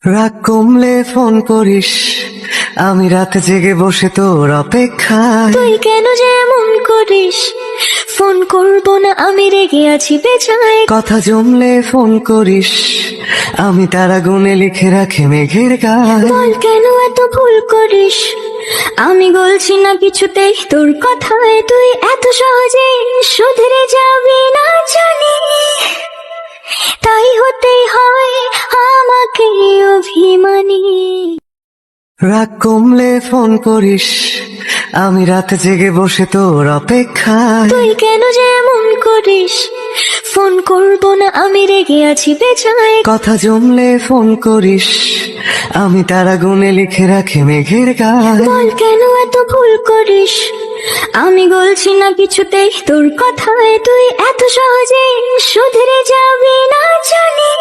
রাগ কমলে ফোন করিস, আমি রাতে জেগে বসে তোর অপেক্ষায়। তুই কেন যে এমন করিস? ফোন করব না, আমি রেগে আছি বেজায়। কথা জমলে ফোন করিস, আমি তারা গুনে লিখে রাখি মেঘের গায়। বল কেন এত ভুল করিস? আমি বলছি না কিছুতেই তোর কথায়, তুই এত সহজে শুধরে যাবি না জানি, তাই হতেই হয় আমাকে অভিমানী। রাগ কমলে ফোন করিস, আমি রাতে জেগে বসে তোর অপেক্ষায়। তুই কেন যে এমন করিস? ফোন করব না, আমি রেগে আছি বেজায়। কথা জমলে ফোন করিস, আমি তারা গুনে লিখে রাখি মেঘের গায়। বল কেন এত ভুল করিস? আমি বলছি না কিছুতেই তোর কথায়, তুই এত সহজে শুধরে যাবি না জানি।